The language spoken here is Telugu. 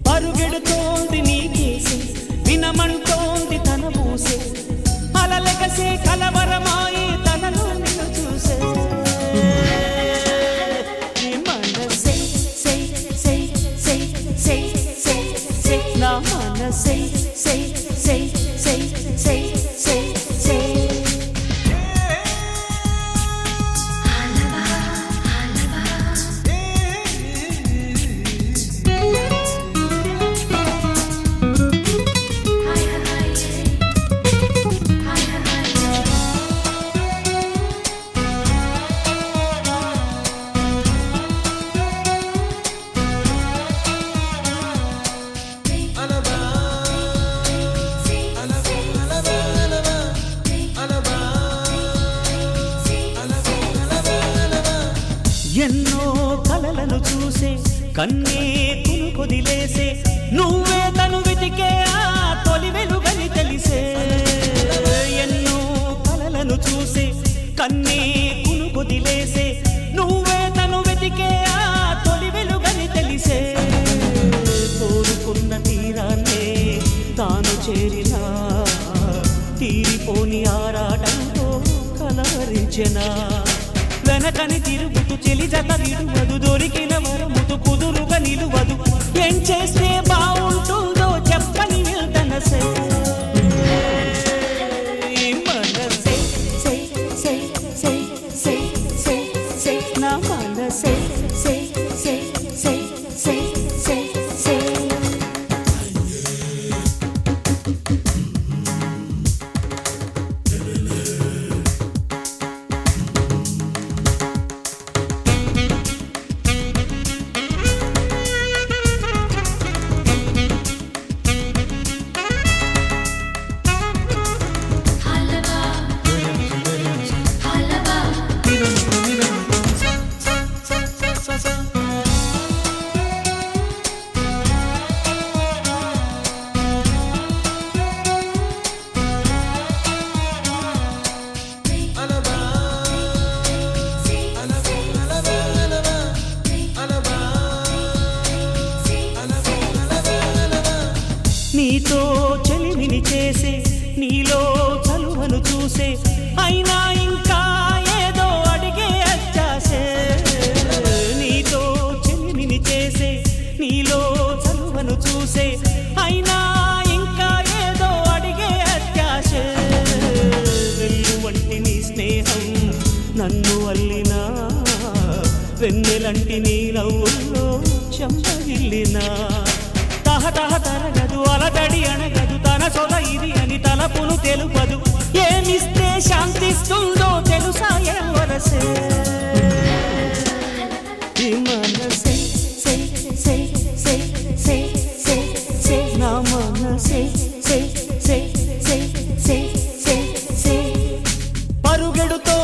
పరుగెడుతోంది నీకేసి వినమంటోంది తన మూసే అలలెగసే కలవరమాయి తనలో నిన్ను చూసే మనసే నా మనసే ఎన్నో కలలను చూసే కన్నే కునుకొదిలేసే నువ్వే తను వెతికే ఆ తొలి వెలుగని తెలిసే ఎన్నో కలలను చూసే కన్నే కునుకొదిలేసే నువ్వే తను వెతికే ఆ తొలి వెలుగని తెలిసే కోరుకున్న తీరాన్నే తాను చేరినా తీరిపోని ఆరాటంతో కలవరించెనా వెనకని తిరుగుతూ చెలి జత విడువదు దొరికిన వరముతు కుదురుగా నిలువదు ఏం చేస్తే బాగుంటుందో చెప్పని వెళ్తనసే మనసే నా మనసే నీతో చెలిమిని చేసే నీలో చలువను చూసే అయినా ఇంకా ఏదో అడిగే అచ్చాసే నీతో చెలిమిని చేసే నీలో చలువను చూసే అయినా ఇంకా ఏదో అడిగే అత్యాసే వెన్ను వంటి నీ స్నేహం నన్ను అల్లినా వెన్నెలంటి నీ నవ్వుల్లో చెంపగిల్లినా తహతహ తరగదు అలదడి అనగదు తన సొల ఇది అని తలపును తెలుపదు ఏమిస్తే శాంతిస్తుందో తెలుసా ఎవరసే మనసే నా మనసే పరుగెడుతో